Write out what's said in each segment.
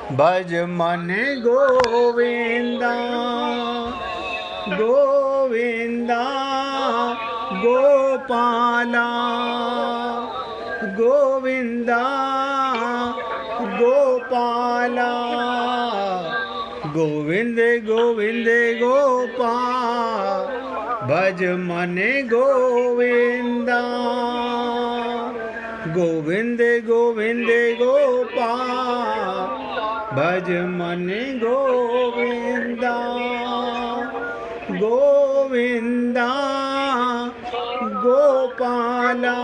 भज मन गोविंदा गोविंदा गोपाला गोविंदा गोपाला गोविंद गोविंद गोपाल भज मन गोविंदा गोविंद गोविंद गोपाल भज मन गोविंदा गोविंदा गोपाला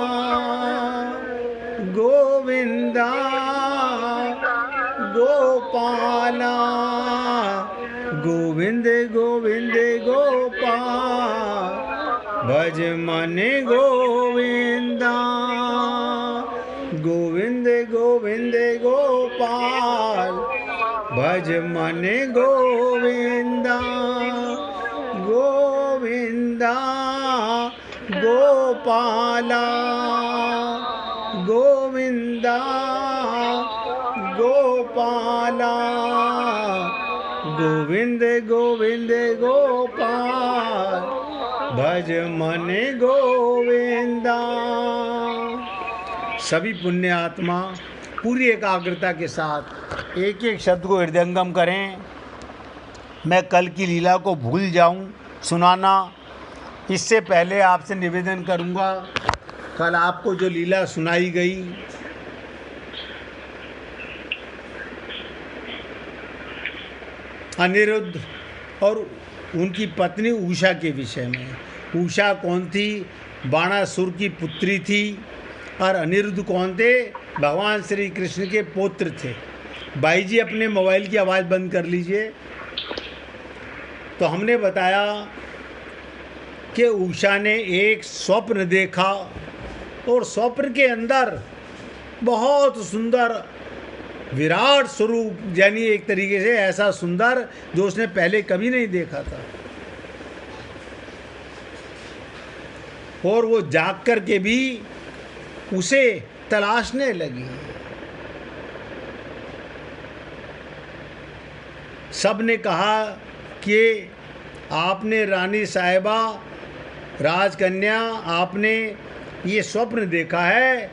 गोविंदा गोपाला गोविंद गोविंद गोपाल भज मन गोविंदा गोविंद गोविंद गोपाल भज मन गोविंदा गोविंदा गोपाला गोविंदा गोपाला गोविंद गोविंद गोपाल भज मन गोविंदा। सभी पुण्य आत्मा पूरी एकाग्रता के साथ एक एक शब्द को हृदयंगम करें। मैं कल की लीला को भूल जाऊं सुनाना, इससे पहले आपसे निवेदन करूंगा, कल आपको जो लीला सुनाई गई अनिरुद्ध और उनकी पत्नी उषा के विषय में। उषा कौन थी? बाणासुर की पुत्री थी। और अनिरुद्ध कौन थे? भगवान श्री कृष्ण के पुत्र थे। भाई जी अपने मोबाइल की आवाज़ बंद कर लीजिए। तो हमने बताया कि उषा ने एक स्वप्न देखा और स्वप्न के अंदर बहुत सुंदर विराट स्वरूप, यानी एक तरीके से ऐसा सुंदर जो उसने पहले कभी नहीं देखा था। और वो जाग कर के भी उसे तलाशने लगी। सब ने कहा कि आपने रानी साहिबा, राजकन्या, आपने ये स्वप्न देखा है।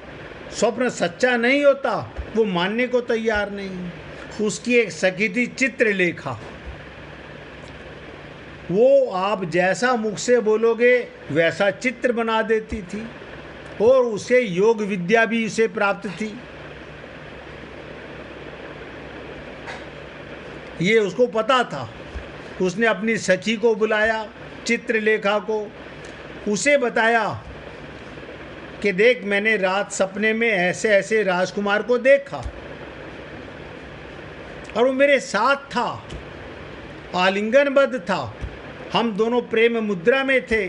स्वप्न सच्चा नहीं होता, वो मानने को तैयार नहीं। उसकी एक सखी थी चित्रलेखा, वो आप जैसा मुख से बोलोगे वैसा चित्र बना देती थी और उसे योग विद्या भी उसे प्राप्त थी। ये उसको पता था। उसने अपनी सखी को बुलाया, चित्रलेखा को, उसे बताया कि देख मैंने रात सपने में ऐसे ऐसे राजकुमार को देखा और वो मेरे साथ था, आलिंगनबद्ध था, हम दोनों प्रेम मुद्रा में थे।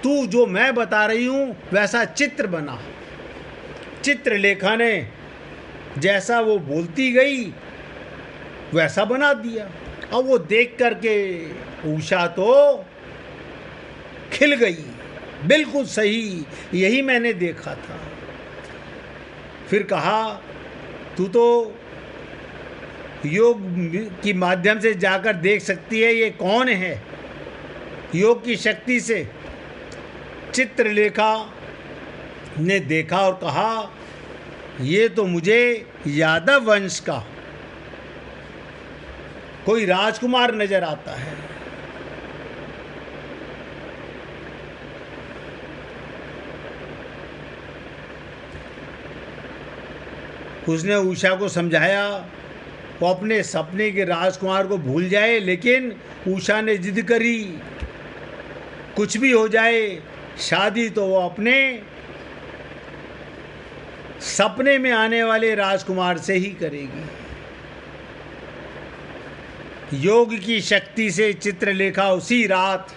तू जो मैं बता रही हूँ वैसा चित्र बना। चित्रलेखा ने जैसा वो बोलती गई वैसा बना दिया। अब वो देख करके उषा तो खिल गई, बिल्कुल सही, यही मैंने देखा था। फिर कहा तू तो योग की माध्यम से जाकर देख सकती है, ये कौन है? योग की शक्ति से चित्रलेखा ने देखा और कहा ये तो मुझे यादव वंश का कोई राजकुमार नजर आता है। उसने उषा को समझाया वो अपने सपने के राजकुमार को भूल जाए, लेकिन उषा ने जिद करी कुछ भी हो जाए शादी तो वो अपने सपने में आने वाले राजकुमार से ही करेगी। योग की शक्ति से चित्रलेखा उसी रात,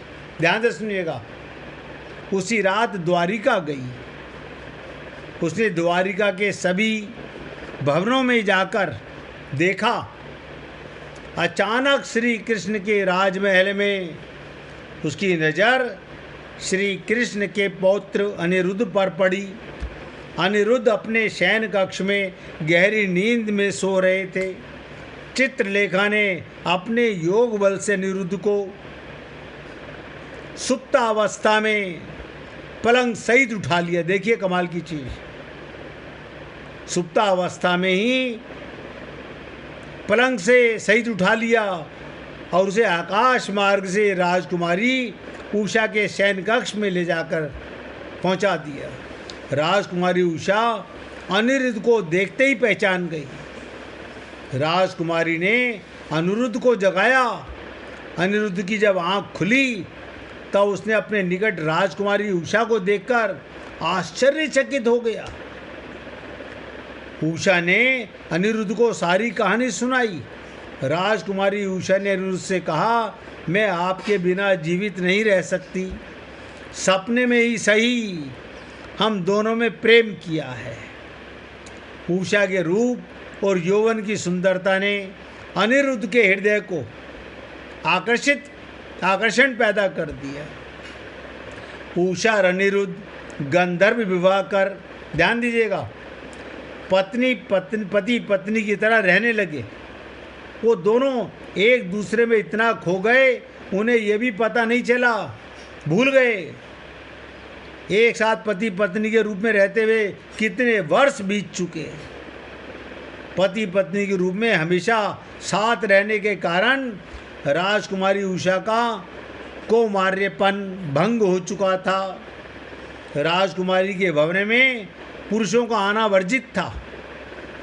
ध्यान से सुनिएगा, उसी रात द्वारिका गई। उसने द्वारिका के सभी भवनों में जाकर देखा। अचानक श्री कृष्ण के राजमहल में उसकी नज़र श्री कृष्ण के पौत्र अनिरुद्ध पर पड़ी। अनिरुद्ध अपने शयन कक्ष में गहरी नींद में सो रहे थे। चित्रलेखा ने अपने योग बल से अनिरुद्ध को सुप्तावस्था में पलंग सहित उठा लिया। देखिए कमाल की चीज, सुप्तावस्था में ही पलंग से सहित उठा लिया और उसे आकाश मार्ग से राजकुमारी उषा के शयन कक्ष में ले जाकर पहुंचा दिया। राजकुमारी उषा अनिरुद्ध को देखते ही पहचान गई। राजकुमारी ने अनिरुद्ध को जगाया। अनिरुद्ध की जब आंख खुली तब उसने अपने निकट राजकुमारी उषा को देखकर आश्चर्यचकित हो गया। उषा ने अनिरुद्ध को सारी कहानी सुनाई। राजकुमारी उषा ने अनिरुद्ध से कहा, मैं आपके बिना जीवित नहीं रह सकती। सपने में ही सही हम दोनों में प्रेम किया है। उषा के रूप और यौवन की सुंदरता ने अनिरुद्ध के हृदय को आकर्षण पैदा कर दिया। उषा और अनिरुद्ध गंधर्व विवाह कर, ध्यान दीजिएगा, पति पत्नी की तरह रहने लगे। वो दोनों एक दूसरे में इतना खो गए उन्हें यह भी पता नहीं चला, भूल गए एक साथ पति पत्नी के रूप में रहते हुए कितने वर्ष बीत चुके। पति पत्नी के रूप में हमेशा साथ रहने के कारण राजकुमारी उषा का कौमार्यपन भंग हो चुका था। राजकुमारी के भवन में पुरुषों का आना वर्जित था।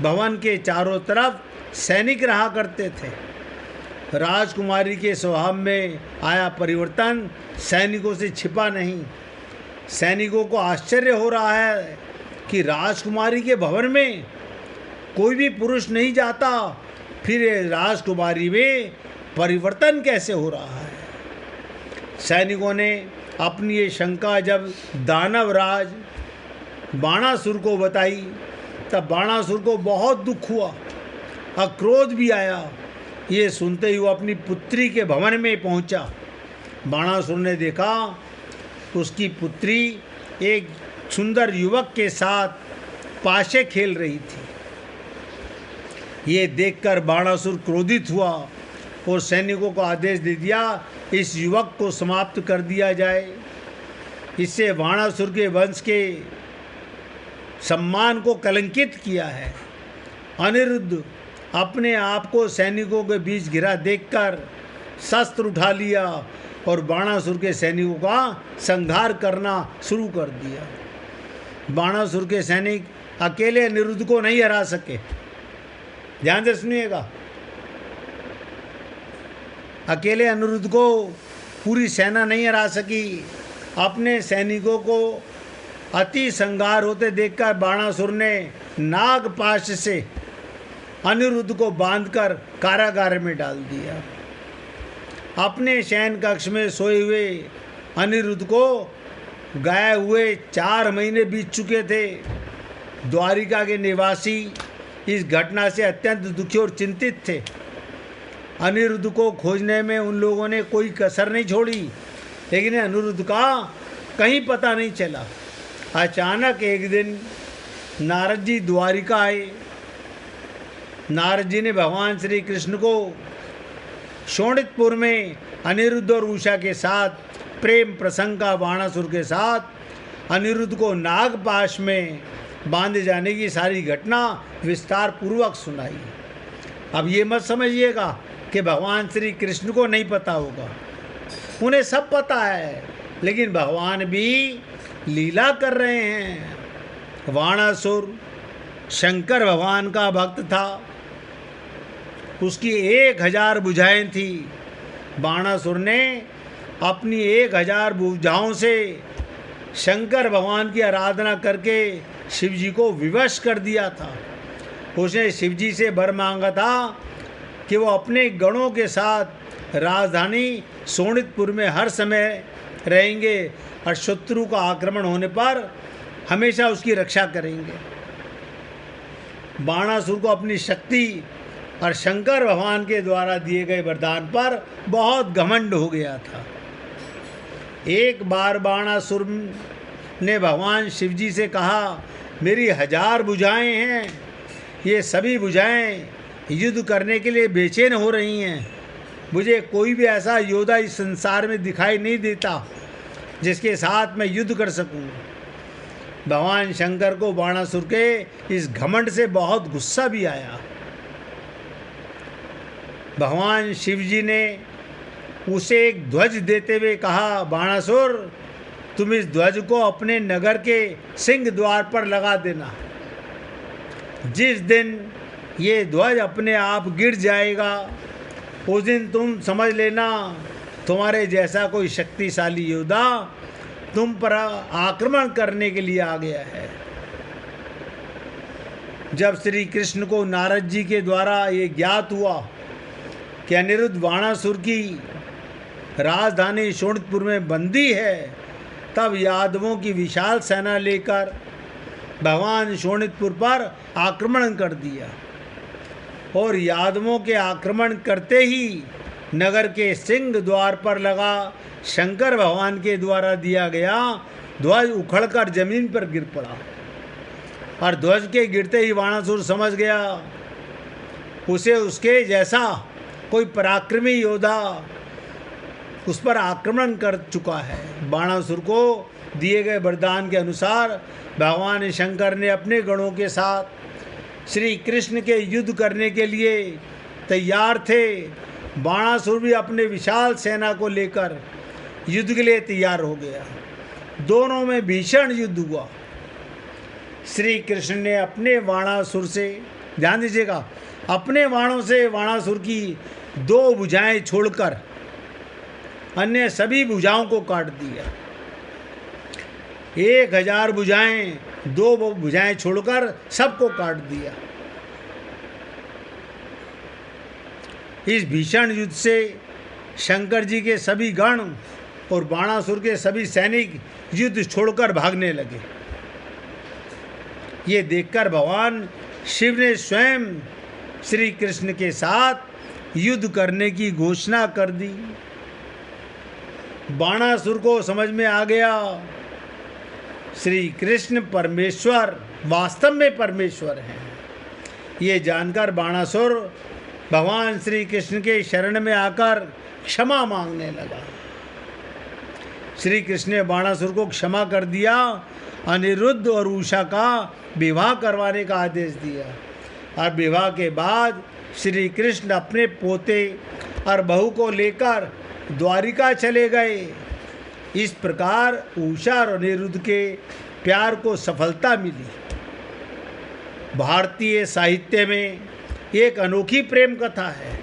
भवन के चारों तरफ सैनिक रहा करते थे। राजकुमारी के स्वभाव में आया परिवर्तन सैनिकों से छिपा नहीं। सैनिकों को आश्चर्य हो रहा है कि राजकुमारी के भवन में कोई भी पुरुष नहीं जाता, फिर राजकुमारी में परिवर्तन कैसे हो रहा है। सैनिकों ने अपनी ये शंका जब दानवराज बाणासुर को बताई तब बाणासुर को बहुत दुख हुआ और क्रोध भी आया। ये सुनते ही वो अपनी पुत्री के भवन में पहुंचा। बाणासुर ने देखा उसकी पुत्री एक सुंदर युवक के साथ पाशे खेल रही थी। ये देखकर बाणासुर क्रोधित हुआ और सैनिकों को आदेश दे दिया, इस युवक को समाप्त कर दिया जाए। इससे बाणासुर के वंश के सम्मान को कलंकित किया है। अनिरुद्ध अपने आप को सैनिकों के बीच घिरा देखकर शस्त्र उठा लिया और बाणासुर के सैनिकों का संहार करना शुरू कर दिया। बाणासुर के सैनिक अकेले अनिरुद्ध को नहीं हरा सके। ध्यान से सुनिएगा, अकेले अनिरुद्ध को पूरी सेना नहीं हरा सकी। अपने सैनिकों को अति संहार होते देखकर बाणासुर ने नागपाश से अनिरुद्ध को बांधकर कारागार में डाल दिया। अपने शयन कक्ष में सोए हुए अनिरुद्ध को गए हुए 4 महीने बीत चुके थे। द्वारिका के निवासी इस घटना से अत्यंत दुखी और चिंतित थे। अनिरुद्ध को खोजने में उन लोगों ने कोई कसर नहीं छोड़ी, लेकिन अनिरुद्ध का कहीं पता नहीं चला। अचानक एक दिन नारद जी द्वारिका आए। नारद जी ने भगवान श्री कृष्ण को शोणितपुर में अनिरुद्ध और उषा के साथ प्रेम प्रसंग का बाणासुर के साथ अनिरुद्ध को नागपाश में बांधे जाने की सारी घटना विस्तार पूर्वक सुनाई। अब ये मत समझिएगा कि भगवान श्री कृष्ण को नहीं पता होगा, उन्हें सब पता है, लेकिन भगवान भी लीला कर रहे हैं। बाणासुर शंकर भगवान का भक्त था। उसकी 1000 भुजाएं थी। बाणासुर ने अपनी 1000 भुजाओं से शंकर भगवान की आराधना करके शिव जी को विवश कर दिया था। उसने शिव जी से वर मांगा था कि वो अपने गणों के साथ राजधानी शोणितपुर में हर समय रहेंगे और शत्रु का आक्रमण होने पर हमेशा उसकी रक्षा करेंगे। बाणासुर को अपनी शक्ति और शंकर भगवान के द्वारा दिए गए वरदान पर बहुत घमंड हो गया था। एक बार बाणासुर ने भगवान शिवजी से कहा मेरी 1000 भुजाएं हैं, ये सभी भुजाएं युद्ध करने के लिए बेचैन हो रही हैं। मुझे कोई भी ऐसा योद्धा इस संसार में दिखाई नहीं देता जिसके साथ मैं युद्ध कर सकूं। भगवान शंकर को बाणासुर के इस घमंड से बहुत गुस्सा भी आया। भगवान शिव जी ने उसे एक ध्वज देते हुए कहा, बाणासुर, तुम इस ध्वज को अपने नगर के सिंह द्वार पर लगा देना। जिस दिन ये ध्वज अपने आप गिर जाएगा, उस दिन तुम समझ लेना तुम्हारे जैसा कोई शक्तिशाली योद्धा तुम पर आक्रमण करने के लिए आ गया है। जब श्री कृष्ण को नारद जी के द्वारा ये ज्ञात हुआ कि अनिरुद्ध बाणासुर की राजधानी शोणितपुर में बंदी है, तब यादवों की विशाल सेना लेकर भगवान शोणितपुर पर आक्रमण कर दिया और यादवों के आक्रमण करते ही नगर के सिंह द्वार पर लगा शंकर भगवान के द्वारा दिया गया ध्वज उखड़कर जमीन पर गिर पड़ा। और ध्वज के गिरते ही बाणासुर समझ गया उसे उसके जैसा कोई पराक्रमी योद्धा उस पर आक्रमण कर चुका है। बाणासुर को दिए गए वरदान के अनुसार भगवान शंकर ने अपने गणों के साथ श्री कृष्ण के युद्ध करने के लिए तैयार थे। बाणासुर भी अपने विशाल सेना को लेकर युद्ध के लिए तैयार हो गया। दोनों में भीषण युद्ध हुआ। श्री कृष्ण ने अपने बाणासुर से, ध्यान दीजिएगा, अपने बाणों से बाणासुर की 2 भुजाएं छोड़कर अन्य सभी भुजाओं को काट दिया। 1000 भुजाएं, 2 भुजाएं छोड़कर सबको काट दिया। इस भीषण युद्ध से शंकर जी के सभी गण और बाणासुर के सभी सैनिक युद्ध छोड़कर भागने लगे। ये देखकर भगवान शिव ने स्वयं श्री कृष्ण के साथ युद्ध करने की घोषणा कर दी। बाणासुर को समझ में आ गया श्री कृष्ण परमेश्वर वास्तव में परमेश्वर हैं। ये जानकर बाणासुर भगवान श्री कृष्ण के शरण में आकर क्षमा मांगने लगा। श्री कृष्ण ने बाणासुर को क्षमा कर दिया, अनिरुद्ध और उषा का विवाह करवाने का आदेश दिया। और विवाह के बाद श्री कृष्ण अपने पोते और बहू को लेकर द्वारिका चले गए। इस प्रकार उषा और अनिरुद्ध के प्यार को सफलता मिली। भारतीय साहित्य में एक अनोखी प्रेम कथा है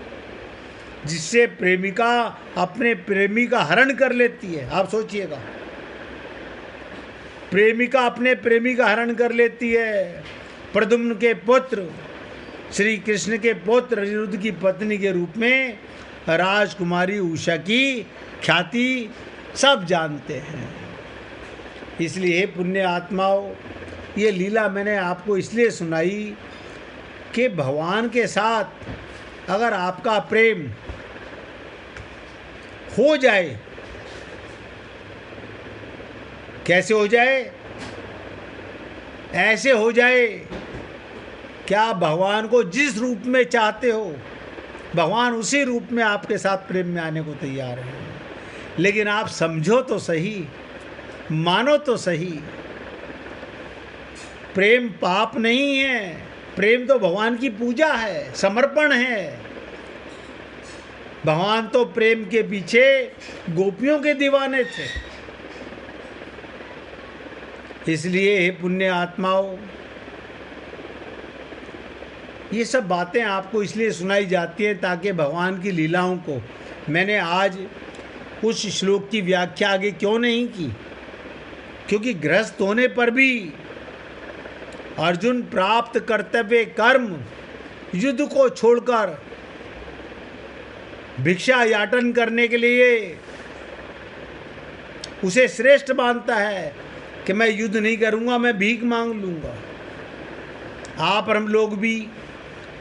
जिससे प्रेमिका अपने प्रेमी का हरण कर लेती है। आप सोचिएगा, प्रेमिका अपने प्रेमी का हरण कर लेती है। प्रद्युम्न के पुत्र श्री कृष्ण के पुत्र अनिरुद्ध की पत्नी के रूप में राजकुमारी उषा की ख्याति सब जानते हैं। इसलिए हे पुण्य आत्माओं, ये लीला मैंने आपको इसलिए सुनाई कि भगवान के साथ अगर आपका प्रेम हो जाए, कैसे हो जाए? ऐसे हो जाए क्या आप भगवान को जिस रूप में चाहते हो, भगवान उसी रूप में आपके साथ प्रेम में आने को तैयार है। लेकिन आप समझो तो सही, मानो तो सही, प्रेम पाप नहीं है। प्रेम तो भगवान की पूजा है, समर्पण है। भगवान तो प्रेम के पीछे गोपियों के दीवाने थे। इसलिए हे पुण्य आत्माओं, ये सब बातें आपको इसलिए सुनाई जाती हैं ताकि भगवान की लीलाओं को, मैंने आज उस श्लोक की व्याख्या आगे क्यों नहीं की, क्योंकि गृहस्थ होने पर भी अर्जुन प्राप्त कर्तव्य कर्म युद्ध को छोड़कर भिक्षा याटन करने के लिए उसे श्रेष्ठ मानता है कि मैं युद्ध नहीं करूंगा, मैं भीख मांग लूंगा। आप और हम लोग भी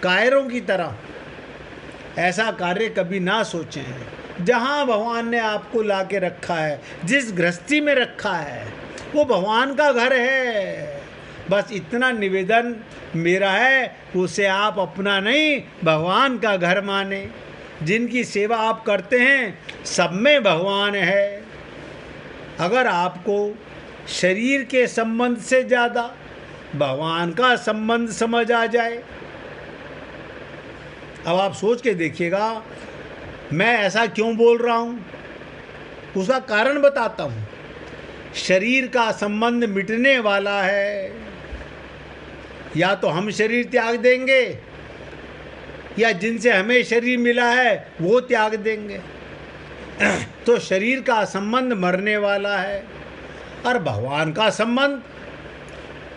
कायरों की तरह ऐसा कार्य कभी ना सोचें। जहां भगवान ने आपको ला के रखा है, जिस गृहस्थी में रखा है, वो भगवान का घर है। बस इतना निवेदन मेरा है, उसे आप अपना नहीं भगवान का घर माने। जिनकी सेवा आप करते हैं सब में भगवान है। अगर आपको शरीर के संबंध से ज़्यादा भगवान का संबंध समझ आ जाए, अब आप सोच के देखिएगा मैं ऐसा क्यों बोल रहा हूँ, उसका कारण बताता हूँ। शरीर का संबंध मिटने वाला है, या तो हम शरीर त्याग देंगे या जिनसे हमें शरीर मिला है वो त्याग देंगे। तो शरीर का संबंध मरने वाला है, और भगवान का संबंध,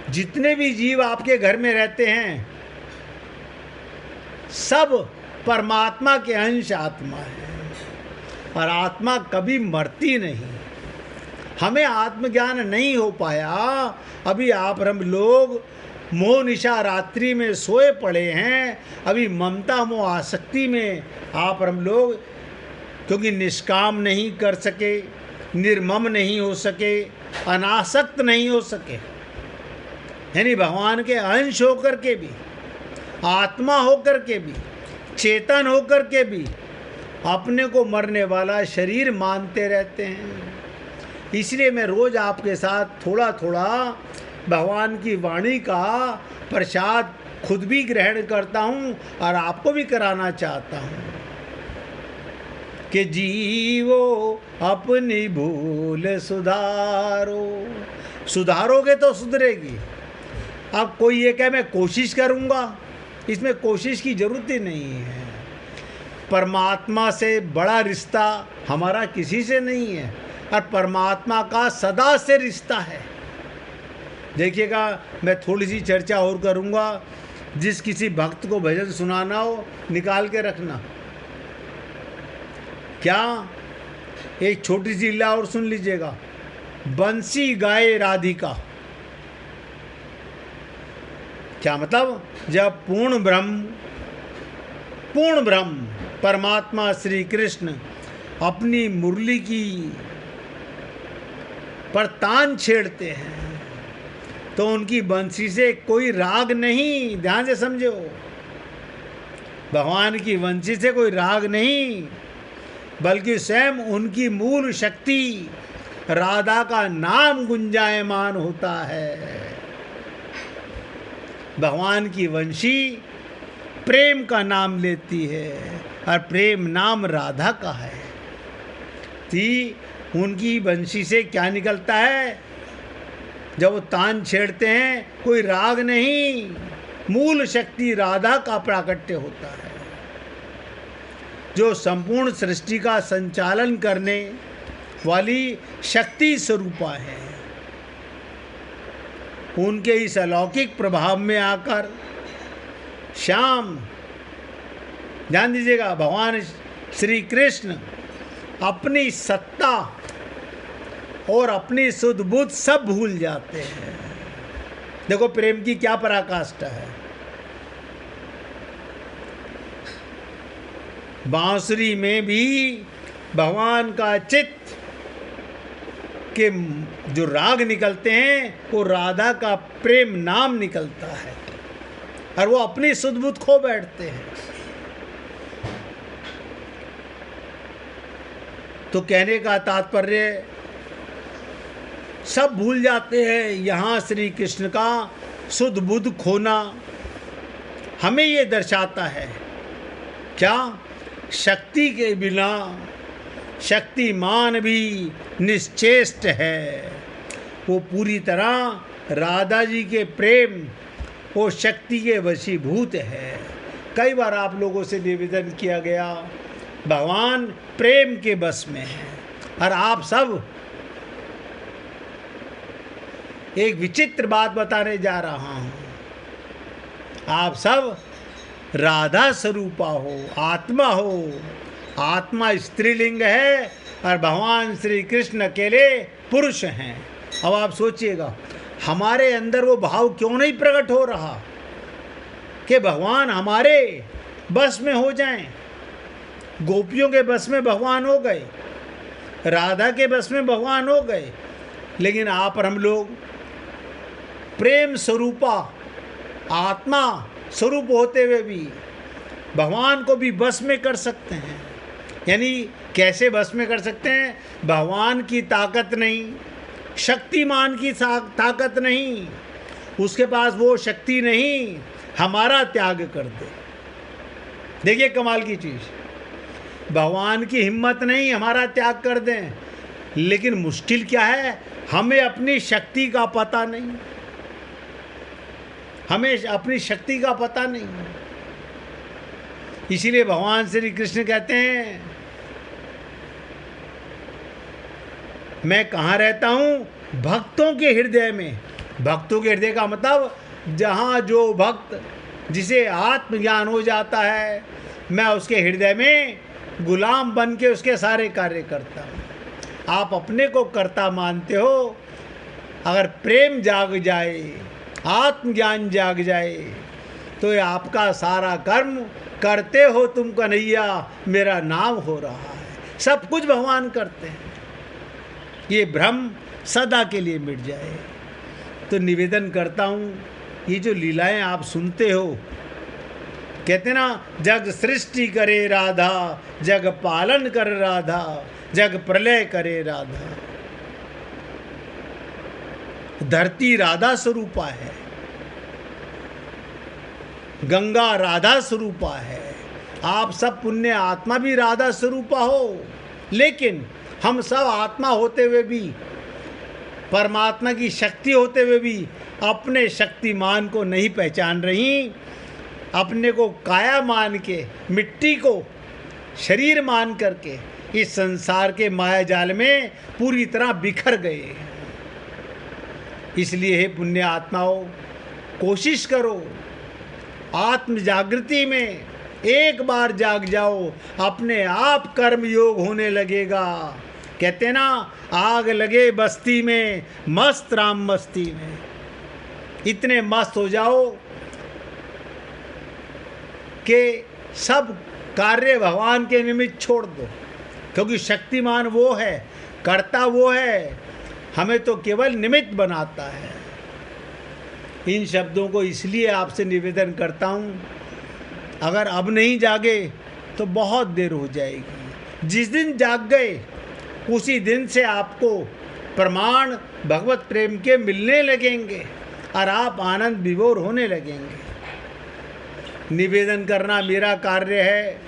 जितने भी जीव आपके घर में रहते हैं सब परमात्मा के अंश आत्मा है, और आत्मा कभी मरती नहीं। हमें आत्मज्ञान नहीं हो पाया, अभी आप हम लोग मोह निशा रात्रि में सोए पड़े हैं। अभी ममता मोह आसक्ति में आप हम लोग, क्योंकि निष्काम नहीं कर सके, निर्मम नहीं हो सके, अनासक्त नहीं हो सके, यानी भगवान के अंश होकर के भी, आत्मा होकर के भी, चेतन होकर के भी अपने को मरने वाला शरीर मानते रहते हैं। इसलिए मैं रोज़ आपके साथ थोड़ा थोड़ा भगवान की वाणी का प्रसाद खुद भी ग्रहण करता हूँ और आपको भी कराना चाहता हूँ कि जीवो अपनी भूल सुधारो। सुधारोगे तो सुधरेगी। अब कोई ये कहे मैं कोशिश करूँगा, इसमें कोशिश की ज़रूरत ही नहीं है। परमात्मा से बड़ा रिश्ता हमारा किसी से नहीं है, और परमात्मा का सदा से रिश्ता है। देखिएगा, मैं थोड़ी सी चर्चा और करूँगा। जिस किसी भक्त को भजन सुनाना हो निकाल के रखना। क्या, एक छोटी सी लीला और सुन लीजिएगा। बंसी गाए राधिका, क्या मतलब, जब पूर्ण ब्रह्म परमात्मा श्री कृष्ण अपनी मुरली की पर तान छेड़ते हैं तो उनकी बंसी से कोई राग नहीं, ध्यान से समझो, भगवान की बंसी से कोई राग नहीं, बल्कि स्वयं उनकी मूल शक्ति राधा का नाम गुंजायमान होता है। भगवान की वंशी प्रेम का नाम लेती है, और प्रेम नाम राधा का है। थी उनकी बंशी से क्या निकलता है जब वो तान छेड़ते हैं, कोई राग नहीं, मूल शक्ति राधा का प्राकट्य होता है, जो संपूर्ण सृष्टि का संचालन करने वाली शक्ति स्वरूपा है। उनके इस अलौकिक प्रभाव में आकर श्याम, ध्यान दीजिएगा, भगवान श्री कृष्ण अपनी सत्ता और अपनी सुध बुद्ध सब भूल जाते हैं। देखो प्रेम की क्या पराकाष्ठा है। बांसुरी में भी भगवान का चित्त के जो राग निकलते हैं वो राधा का प्रेम नाम निकलता है, और वो अपनी सुध बुद्ध खो बैठते हैं। तो कहने का तात्पर्य, सब भूल जाते हैं। यहाँ श्री कृष्ण का सुध बुद्ध खोना हमें ये दर्शाता है क्या, शक्ति के बिना शक्तिमान भी निश्चेष्ट है। वो पूरी तरह राधा जी के प्रेम, वो शक्ति के वशीभूत है। कई बार आप लोगों से निवेदन किया गया, भगवान प्रेम के बस में है, और आप सब, एक विचित्र बात बताने जा रहा हूँ, आप सब राधा स्वरूपा हो, आत्मा हो। आत्मा स्त्रीलिंग है और भगवान श्री कृष्ण अकेले पुरुष हैं। अब आप सोचिएगा, हमारे अंदर वो भाव क्यों नहीं प्रकट हो रहा कि भगवान हमारे बस में हो जाएं। गोपियों के बस में भगवान हो गए, राधा के बस में भगवान हो गए, लेकिन आप और हम लोग प्रेम स्वरूपा आत्मा स्वरूप होते हुए भी भगवान को भी बस में कर सकते हैं। यानी कैसे बस में कर सकते हैं? भगवान की ताकत नहीं, शक्तिमान की ताकत नहीं, उसके पास वो शक्ति नहीं, हमारा त्याग कर दे। देखिए कमाल की चीज़, भगवान की हिम्मत नहीं, हमारा त्याग कर दें। लेकिन मुश्किल क्या है? हमें अपनी शक्ति का पता नहीं, हमें अपनी शक्ति का पता नहीं। इसीलिए भगवान श्री कृष्ण कहते हैं, मैं कहाँ रहता हूँ? भक्तों के हृदय में। भक्तों के हृदय का मतलब जहाँ जो भक्त जिसे आत्मज्ञान हो जाता है, मैं उसके हृदय में गुलाम बन के उसके सारे कार्य करता हूँ। आप अपने को कर्ता मानते हो, अगर प्रेम जाग जाए, आत्मज्ञान जाग जाए, तो ये आपका सारा कर्म करते हो तुम कन्हैया, मेरा नाम हो रहा है। सब कुछ भगवान करते हैं, ये भ्रम सदा के लिए मिट जाए। तो निवेदन करता हूँ, ये जो लीलाएं आप सुनते हो, कहते ना, जग सृष्टि करे राधा, जग पालन कर राधा, जग प्रलय करे राधा। धरती राधा स्वरूपा है, गंगा राधा स्वरूपा है, आप सब पुण्य आत्मा भी राधा स्वरूपा हो। लेकिन हम सब आत्मा होते हुए भी, परमात्मा की शक्ति होते हुए भी अपने शक्तिमान को नहीं पहचान रही, अपने को काया मान के, मिट्टी को शरीर मान करके इस संसार के माया जाल में पूरी तरह बिखर गए। इसलिए हे पुण्य आत्माओं, कोशिश करो, आत्म जागृति में एक बार जाग जाओ, अपने आप कर्म योग होने लगेगा। कहते ना, आग लगे बस्ती में, मस्त राम मस्ती में। इतने मस्त हो जाओ कि सब कार्य भगवान के निमित्त छोड़ दो, क्योंकि शक्तिमान वो है, कर्ता वो है, हमें तो केवल निमित्त बनाता है। इन शब्दों को इसलिए आपसे निवेदन करता हूँ, अगर अब नहीं जागे तो बहुत देर हो जाएगी। जिस दिन जाग गए उसी दिन से आपको प्रमाण भगवत प्रेम के मिलने लगेंगे और आप आनंद विभोर होने लगेंगे। निवेदन करना मेरा कार्य है,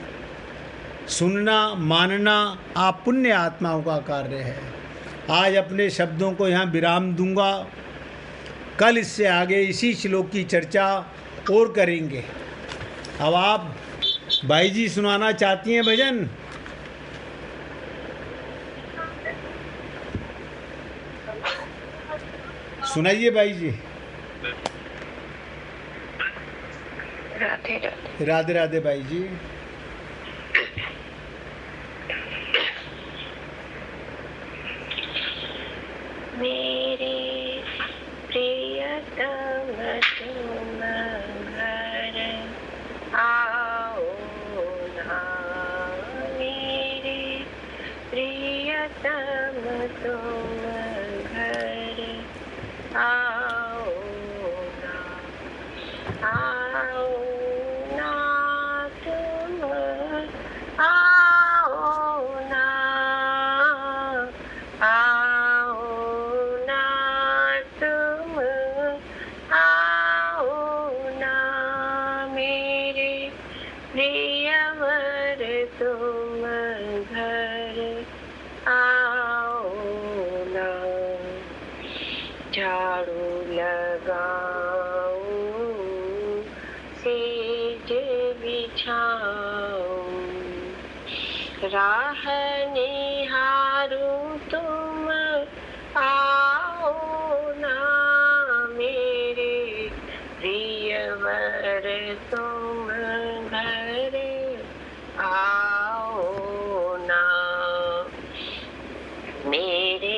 सुनना मानना आप पुण्य आत्माओं का कार्य है। आज अपने शब्दों को यहाँ विराम दूंगा, कल इससे आगे इसी श्लोक की चर्चा और करेंगे। अब आप भाई जी सुनाना चाहती हैं भजन? सुनाइए भाई जी। राधे राधे। राधे राधे भाई जी। मेरे प्रियतम तुम घर आओ ना, मेरे प्रियतम तुम घर आओ ना, आओ ना तुम, आओ ना, आओ ना तुम, आओ ना मेरे प्रियवर तुम घर आओ ना। झाड़ू लगाऊं, सेज बिछाऊं, राह निहारूं तुम आओ ना, मेरे प्रियवर तुम घर आओ ना, मेरे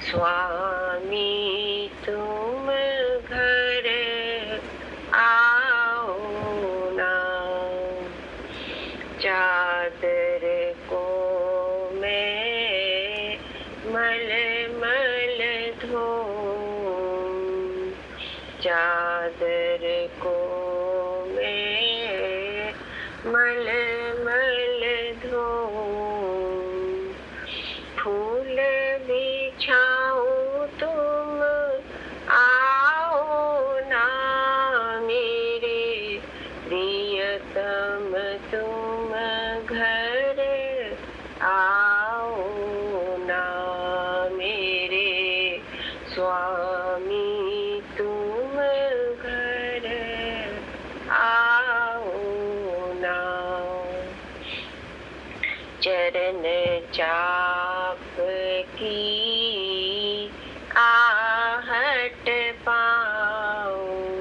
स्वामी तुम घर आओ ना। चादर को मैं मल मल धोऊं, मलमल धोऊं, फूल बिछाऊं तुम आओ ना मेरे प्रियतम, तुम घर आओ ना मेरे स्वामी, तुम घर आओ ना। चरण चाप की आहट पाऊं,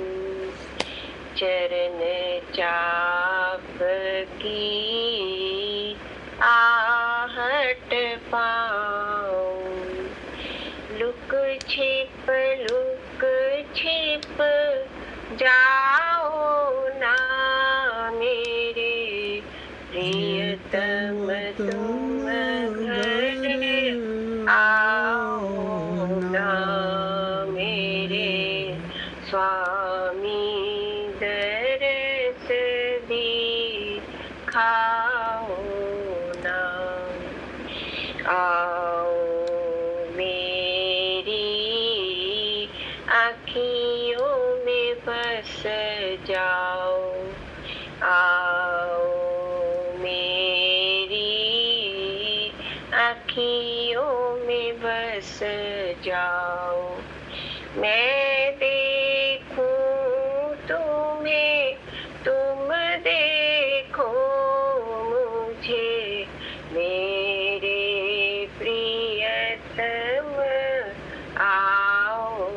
चरण चाप की आहट पाऊं, लुक छिप जाओ ना मेरे प्रियतम, तुम घर आओ ना मेरे स्वामी, दरस दिखाओ ना। आओ मेरी आँखियों में बस जाओ, आओ मेरी आँखियों में बस जाओ, मैं देखूं तुम्हें, तुम देखो मुझे, मेरे प्रियतम आओ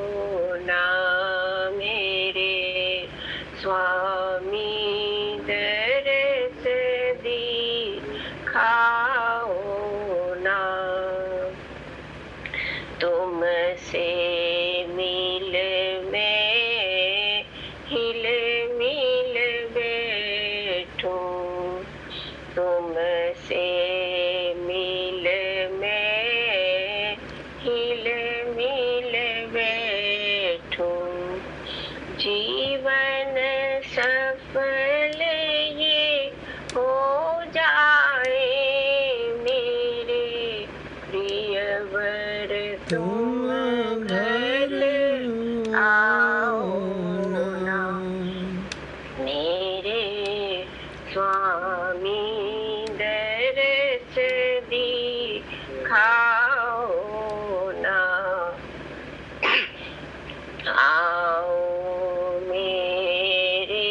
ना मेरे स्वामी, दरस दिखाओ ना। तुमसे मिल मैं हिल मिल बैठूं, तुमसे मिल मैं हिल मिल बैठूं, जीवन सफल ये हो जाए मेरे प्रियवर, तुम घर आओ ना मेरे स्वामी, दरस दिखाओ ना। आओ मेरे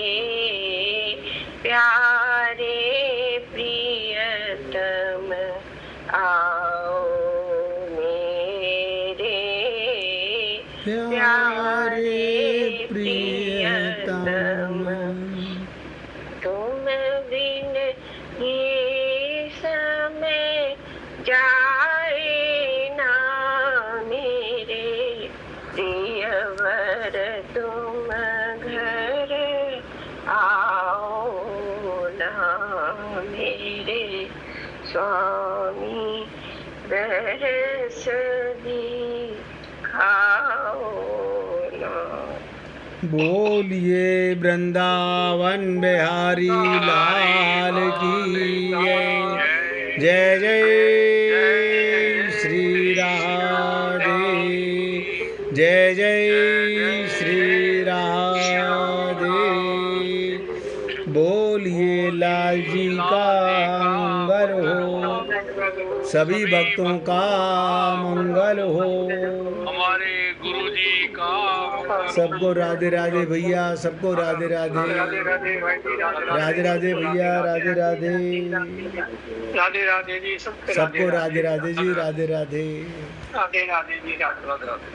प्यारे प्रियतम, आओ मेरे प्यारे प्रियतम, तुम बिन ये समय जाए ना मेरे प्रियवर, तुम घर आओ ना मेरे स्वामी, दरस दिखाओ ना। बोलिए वृंदावन बिहारी लाल की जय, जय श्री राधे, जय जय श्री राधे। बोलिए लाल जी का मंगल हो, सभी भक्तों का मंगल हो। हमारे गुरु जी का सबको राधे राधे भैया, सबको राधे राधे, राधे राधे भैया, राधे राधे, राधे राधे जी, सबको राधे राधे जी, राधे राधे। राधे राधे जी, राधे राधे।